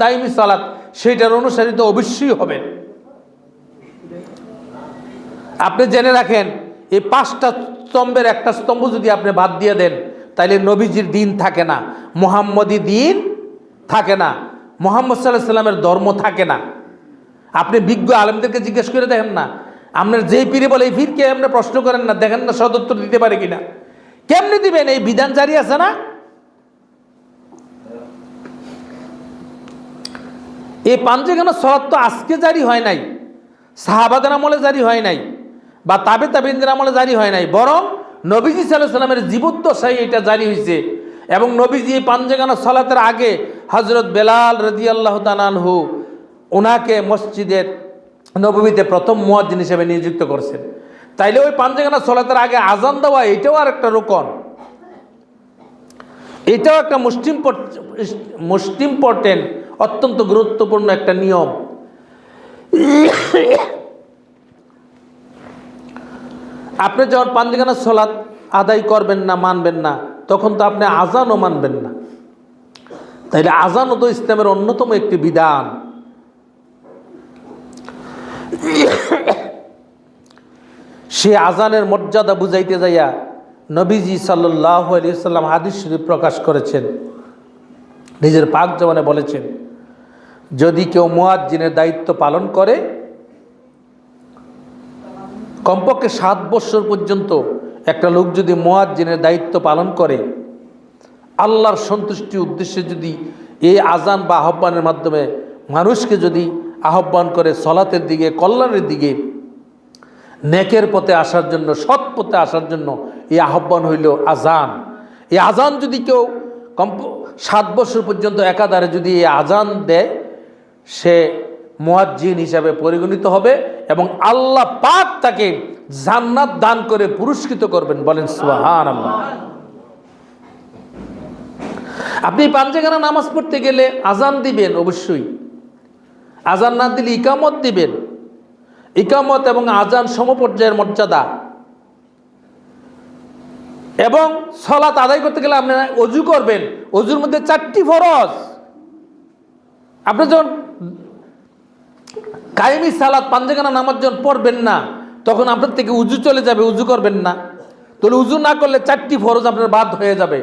দাইমি সালাত, সেইটার অনুসারী তো অবশ্যই হবেন। আপনি জেনে রাখেন, এই 5টা স্তম্ভের একটা স্তম্ভ যদি আপনি বাদ দিয়ে দেন, তাইলে নবীজির দিন থাকে না, মুহাম্মদী দিন থাকে না, মুহাম্মদ সাল্লাল্লাহু আলাইহি সাল্লামের ধর্ম থাকে না। আপনি বিজ্ঞ আলেমদেরকে জিজ্ঞেস করে দেখেন না, আপনার যেই পীরে বলে এই পীরকে আপনি প্রশ্ন করেন না, দেখেন না সদুত্তর দিতে পারে কিনা। কেমনি দিবেন? এই বিধান জারি আছে না। এই পাঞ্জেখানা সলাত তো আজকে জারি হয় নাই, সাহাবাদের আমলে জারি হয় নাই, বা তাবেঈনদের আমলে জারি হয় নাই, বরং নবীজি সাল্লাল্লাহু আলাইহি সাল্লামের জীবদ্দশায় এটা জারি হয়েছে। এবং নবীজি এই পাঞ্জেখানা সলাতের আগে হযরত বেলাল রাদিয়াল্লাহু তাআলা আনহু ওনাকে মসজিদের নববীতে প্রথম মুয়াজ্জিন হিসেবে নিযুক্ত করছেন। তাইলে ওই পাঞ্জেখানা সলাতের আগে আজান দেওয়া এটাও আর একটা রুকন, এটাও একটা মোস্ট ইম্পর্টেন্ট, অত্যন্ত গুরুত্বপূর্ণ একটা নিয়ম। আপনি যখন পাঞ্জেখানা সলাত আদায় করবেন না, মানবেন না, তখন তো আপনি আজানও মানবেন না। তাইলে আজানও তো ইসলামের অন্যতম একটি বিধান। সে আজানের মর্যাদা বুঝাইতে যাইয়া নবীজি সাল্লাল্লাহু আলাইহি ওয়াসাল্লাম হাদিস শরীফ প্রকাশ করেছেন, নিজের পাক জবানে বলেছেন, যদি কেউ মুয়াজ্জিনের দায়িত্ব পালন করে, কমপক্ষে 7 বছর পর্যন্ত একটা লোক যদি মুয়াজ্জিনের দায়িত্ব পালন করে, আল্লাহর সন্তুষ্টির উদ্দেশ্যে যদি এই আজান বা আহ্বানের মাধ্যমে মানুষকে যদি আহ্বান করে সলাতের দিকে, কল্যাণের দিকে, নেকের পথে আসার জন্য, সৎ পথে আসার জন্য, এই আহ্বান হইল আজান। এই আজান যদি কেউ 7 বছর পর্যন্ত একাধারে যদি এই আজান দেয়, সে মুয়াজ্জিন হিসাবে পরিগণিত হবে এবং আল্লাহ পাক তাকে জান্নাত দান করে পুরস্কৃত করবেন। বলেন সুবহানাল্লাহ। আপনি পাঞ্জেখানা নামাজ পড়তে গেলে আজান দিবেন, অবশ্যই। আজান না দিলে ইকামত দিবেন। ইকামত এবং আজান সমপর্যায়ের মর্যাদা। এবং সালাত আদায় করতে গেলে আপনি ওযু করবেন। ওযুর মধ্যে 4টি ফরজ। আপনি যখন কায়েমি সালাত পাঞ্জেখানা নামাজ যখন পড়বেন না, তখন আপনার থেকে উযু চলে যাবে, উযু করবেন না। তাহলে উযু না করলে 4টি ফরজ আপনার বাদ হয়ে যাবে।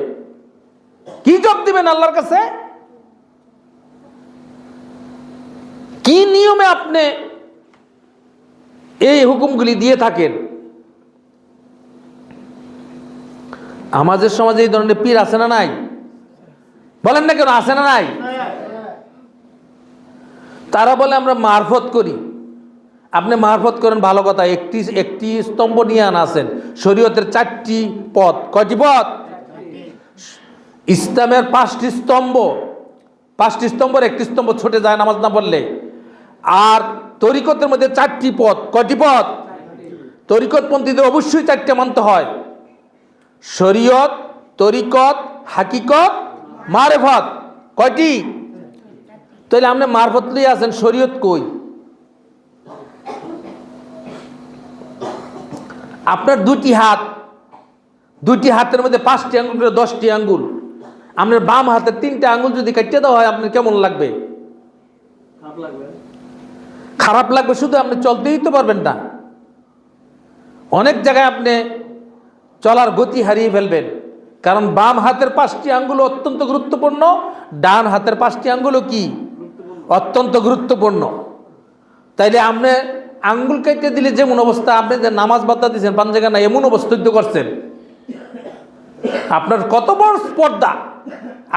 কি জবাব দিবেন আল্লাহর কাছে? কি নিয়মে আপনি এই হুকুমগুলি দিয়ে থাকেন? আমাদের সমাজে এই ধরনের পীর আছে না নাই? বলেন না কেন, আছে না নাই? তারা বলে আমরা মারফত করি। আপনি মারফত করেন, ভালো কথা, একটি স্তম্ভ নিয়ে আছেন। শরীয়তের 4টি পথ। কয়টি পথ? ইসলামের 5টি স্তম্ভ। 5টি স্তম্ভের একটি স্তম্ভ ছুটে যায় নামাজ না পড়লে। আর তরিকতের মধ্যে 4টি পথ। কয়টি পথ? তরিকতপন্থীদের অবশ্যই 4টে মানতে হয়: শরীয়ত, তরিকত, হাকিকত, মারেফত। কয়টি? তাহলে আপনি মারফত লিয়ে আছেন, শরীয়ত কই? আপনার 2টি হাত, 2টি হাতের মধ্যে 5টি আঙ্গুল করে 10টি আঙ্গুল। আপনার বাম হাতের 3টে আঙ্গুল যদি কেটে দেওয়া হয়, আপনার কেমন লাগবে? খারাপ লাগবে। শুধু আপনি চলতেই তো পারবেন না। অনেক জায়গায় আপনি চলার গতি হারিয়ে ফেলবেন, কারণ বাম হাতের 5টি আঙ্গুল অত্যন্ত গুরুত্বপূর্ণ, ডান হাতের 5টি আঙ্গুলও কি অত্যন্ত গুরুত্বপূর্ণ। তাইলে আপনি আঙ্গুল কেটে দিলে যেমন অবস্থা, আপনি যে নামাজ বাদ দিয়েছেন পাঞ্জেখানা, এমন অবস্থা করছেন। আপনার কত বড় স্পর্ধা,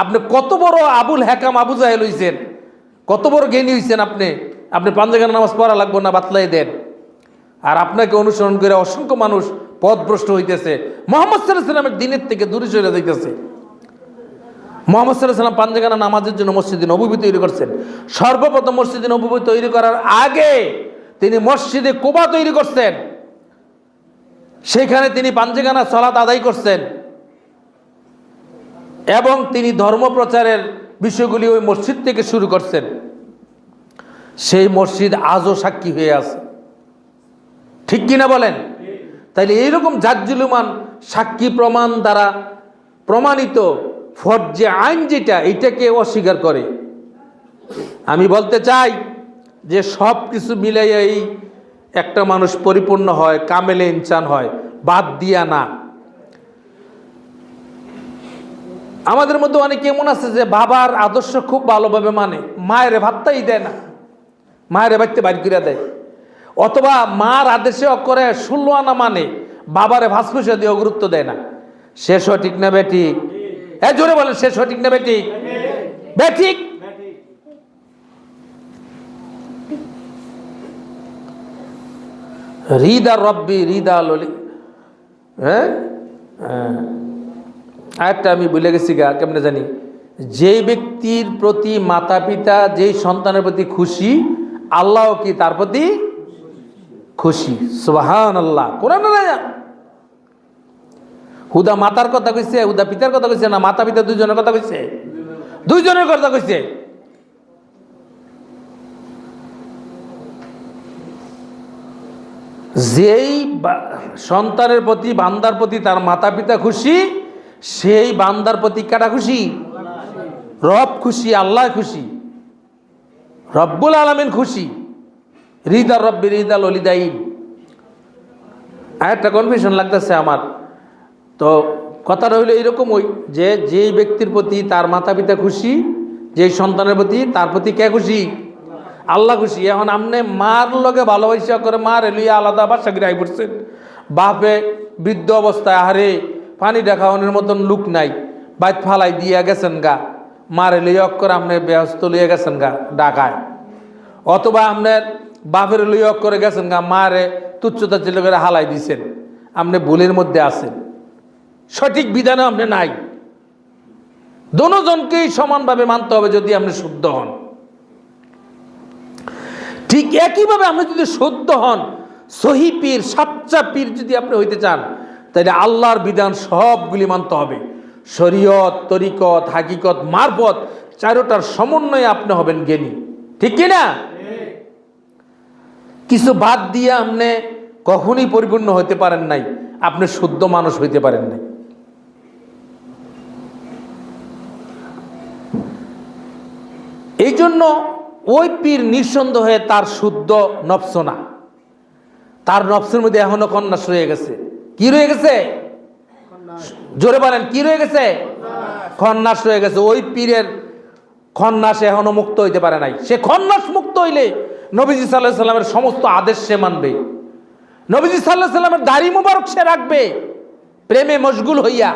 আপনি কত বড় আবুল হেকাম আবু জাহেল হইছেন, কত বড় জ্ঞানী হইছেন। আপনি পাঞ্জেখানা নামাজ পড়া লাগবে না, বাতলাই দেন। আর আপনাকে অনুসরণ করে অসংখ্য মানুষ পথভ্রষ্ট হইতেছে, মুহাম্মদ সাল্লাল্লাহু আলাইহি ওয়াসাল্লামের দিনের থেকে দূরে চলে যাইতেছে। মুহাম্মদ সাল্লাল্লাহু আলাইহি ওয়াসাল্লাম পাঞ্জেখানা নামাজের জন্য মসজিদে নববী তৈরি করছেন। সর্বপ্রথম মসজিদে নববী তৈরি করার আগে তিনি মসজিদে কুবা তৈরি করছেন। সেখানে তিনি পাঞ্জেখানা সালাত আদায় করছেন এবং তিনি ধর্মপ্রচারের বিষয়গুলি ওই মসজিদ থেকে শুরু করছেন। সেই মসজিদ আজও সাক্ষী হয়ে আছে। ঠিক কিনা বলেন? তাইলে এইরকম জাজ্জুলুমান সাক্ষী প্রমাণ দ্বারা প্রমাণিত ফরজে আইন যেটা, এইটাকে অস্বীকার করে, আমি বলতে চাই যে সব কিছু মিলাইয়া এই একটা মানুষ পরিপূর্ণ হয়, কামেলে ইনসান হয়, বাদ দিয়া না। আমাদের মধ্যে অনেকে এমন আছে যে বাবার আদর্শ খুব ভালোভাবে মানে, মায়ের ভাতটাই দেয় না, মায়ের বাড়িতে বাড়ি করে দেয়, অথবা মার আদেশে করে 16 আনা মানে বাবারে ভাস পয়সা দিয়ে গুরুত্ব দেয় না। সে সঠিক না বেঠিক? জোরে বলেন, সে সঠিক না বেঠিক? বেঠিক। রিদা রব্বি রিদা ললি, হ্যাঁ আরেকটা আমি ভুলে গেছি গা, কেমনে জানি, যেই ব্যক্তির প্রতি মাতা পিতা যেই সন্তানের প্রতি খুশি, আল্লাহ কি তার প্রতি খুশি। সুবহানাল্লাহ। কোরআন হুদা মাতার কথা কইছে, হুদা পিতার কথা কইছে না, মাতা পিতা দুইজনের কথা কইছে, দুইজনের কথা কইছে। যেই সন্তানের প্রতি বান্দার প্রতি তার মাতা পিতা খুশি, সেই বান্দার প্রতি কাটা খুশি? রব খুশি, আল্লাহ খুশি, রব্বুল আলামিন খুশি। রিদা রব্বি রিদা ললিদাইন। একটা কনফিউশন লাগতেছে আমার, তো কথাটা হইলো এরকম, ওই যে যেই ব্যক্তির প্রতি তার মাতা পিতা খুশি, যেই সন্তানের প্রতি তার প্রতি কে খুশি? আল্লাহ খুশি। এখন আপনি মার লগে ভালোবাসা করে মার লইয়া আলাদা বাসা গিরাই পড়ছেন, বাপে বৃদ্ধ অবস্থায় আহারে পানি দেখাওয়ানোর মতন লুক নাই, বাইত ফালাই দিয়া গেছেন গা, মারে লইয়া করে আপনি ব্যস্ত লইয়া গেছেন গা ঢাকায়, অথবা আপনার বাপের লইয়া করে গেছেন গা, মারে তুচ্ছতা চিল করে হালাই দিছেন, আপনি ভুলের মধ্যে আছেন, সঠিক বিধানে আপনি নাই। দোনোজনকেই সমানভাবে মানতে হবে যদি আপনি শুদ্ধ হন। ঠিক একইভাবে আপনি যদি শুদ্ধ হন, সহি পীর, সাচ্চা পীর যদি আপনি হইতে চান, তাহলে আল্লাহর বিধান সবগুলি মানতে হবে। শরীয়ত, তরিকত, হাকিকত, মারফত, চারোটার সমন্বয়ে আপনি হবেন জ্ঞানী। ঠিক কিনা? কিছু বাদ দিয়ে আপনি কখনই পরিপূর্ণ হইতে পারেন নাই, আপনি শুদ্ধ মানুষ হইতে পারেন নাই। এই জন্য ওই পীর নিঃসন্দেহে তার শুদ্ধ নফস না, তার নফসের মধ্যে এখনো খন্নাস রয়ে গেছে। কি রয়ে গেছে? জোরে বলেন, কি রয়ে গেছে? খন্নাস রয়ে গেছে। ওই পীরের খন্নাস এখনো মুক্ত হইতে পারে নাই। সে খন্নাস মুক্ত হইলে নবীজি সাল্লাল্লাহু আলাইহি সাল্লামের সমস্ত আদেশ সে মানবে, নবীজি সাল্লাল্লাহু আলাইহি সাল্লামের দাড়ি মুবারক সে রাখবে প্রেমে মশগুল হইয়া।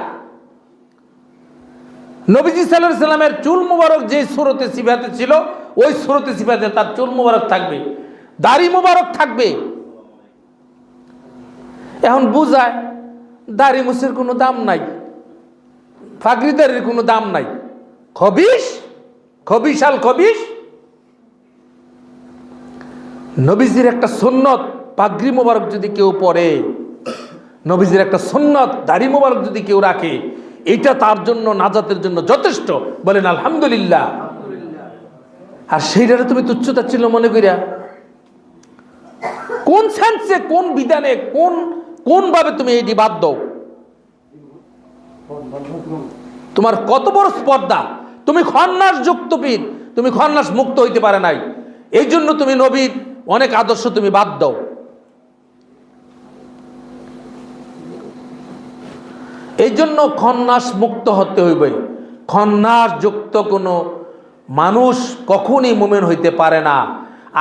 নবীজি সাল্লাল্লাহু আলাইহি সাল্লামের চুল মুবারক যে সুরতে সিফাতে ছিল, ওই সুরতে সিফাতে তার চুল মুবারক থাকবে, দাড়ি মুবারক থাকবে। এখন বুঝায় দাড়ি মুছের কোনো দাম নাই, ফাগরি দাড়ির কোনো দাম নাই, খবিশ খবিশাল খবিশ। নবীজির একটা সুন্নত পাগড়ি মোবারক যদি কেউ পরে, নবীজির একটা সুন্নত দাড়ি মোবারক যদি কেউ রাখে, এটা তার জন্য নাজাতের জন্য যথেষ্ট। বলেন আলহামদুলিল্লাহ। আর সেইটারে তুমি তুচ্ছতা ছিল মনে করিয়া, কোন সেন্সে, কোন বিধানে, কোন ভাবে তুমি এটি বাদ দাও? তোমার কত বড় স্পর্ধা! তুমি খন্নাস যুক্ত পীর, তুমি খন্নাস মুক্ত হইতে পারে নাই, এই জন্য তুমি নবীর অনেক আদর্শ তুমি বাদ দাও। এই জন্য খন্নাস মুক্ত হতে হইবে। খন্নাস যুক্ত কোনো মানুষ কখনই মুমিন হইতে পারে না।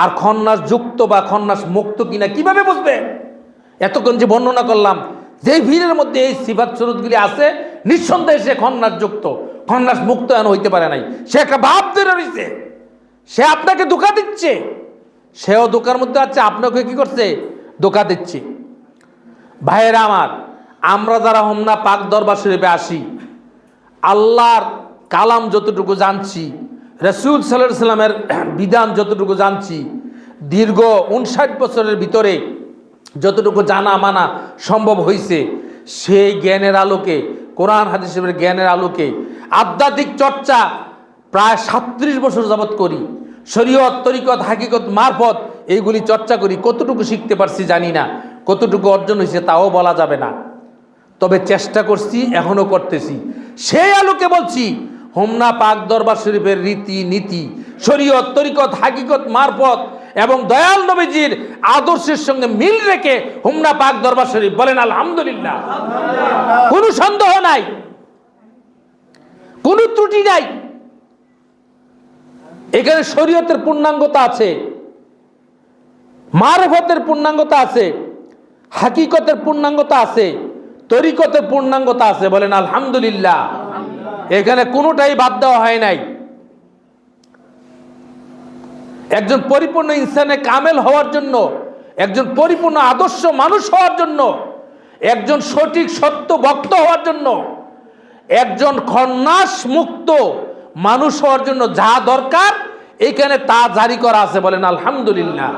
আর খন্নাস যুক্ত বা খন্নাস মুক্ত কিনা কিভাবে বুঝবে? এতক্ষণ যে বর্ণনা করলাম, যে ভিড়ের মধ্যে এই সিফাত সুরতগুলি আছে, নিঃসন্দেহে সে খন্নাস যুক্ত, খন্নাস মুক্ত এন হইতে পারে নাই। সে একটা ভাব ধরে রয়েছে, সে আপনাকে ধোঁকা দিচ্ছে, সেও ধোঁকার মধ্যে আছে, আপনাকে কি করছে? ধোঁকা দিচ্ছে। ভাইয়েরা আমার, আমরা যারা হোমনা পাক দরবার শরীফে আসি, আল্লাহর কালাম যতটুকু জানছি, রাসূল সাল্লাল্লাহু আলাইহি সাল্লামের বিধান যতটুকু জানছি, দীর্ঘ 59 বছরের ভিতরে যতটুকু জানা মানা সম্ভব হয়েছে, সেই জ্ঞানের আলোকে, কোরআন হাদিসের জ্ঞানের আলোকে আধ্যাত্মিক চর্চা প্রায় 37 বছর যাবৎ করি। শরীয়ত, তরিকত, হাকিকত, মারফত এইগুলি চর্চা করি। কতটুকু শিখতে পারছি জানি না, কতটুকু অর্জন হয়েছে তাও বলা যাবে না, তবে চেষ্টা করছি, এখনো করতেছি। সেই আলোকে বলছি, হোমনা পাক দরবার শরীফের রীতি নীতি শরীয়ত, তরিকত, হাকিকত, মারফত এবং দয়াল নবীজির আদর্শের সঙ্গে মিল রেখে হুমনা পাক দরবার শরীফ। বলেন আলহামদুলিল্লাহ। কোনো সন্দেহ নাই, কোনো ত্রুটি নাই। এখানে শরীয়তের পূর্ণাঙ্গতা আছে, মারফতের পূর্ণাঙ্গতা আছে, হাকিকতের পূর্ণাঙ্গতা আছে, তরিকতের পূর্ণাঙ্গতা আছে। বলেন আলহামদুলিল্লাহ। এখানে কোনোটাই বাদ দেওয়া হয় নাই। একজন পরিপূর্ণ ইনসানে কামেল হওয়ার জন্য, একজন পরিপূর্ণ আদর্শ মানুষ হওয়ার জন্য, একজন সঠিক সত্য বক্তা হওয়ার জন্য, একজন খন্নাস মুক্ত মানুষ হওয়ার জন্য যা দরকার এখানে তা জারি করা আছে। বলেন আলহামদুলিল্লাহ।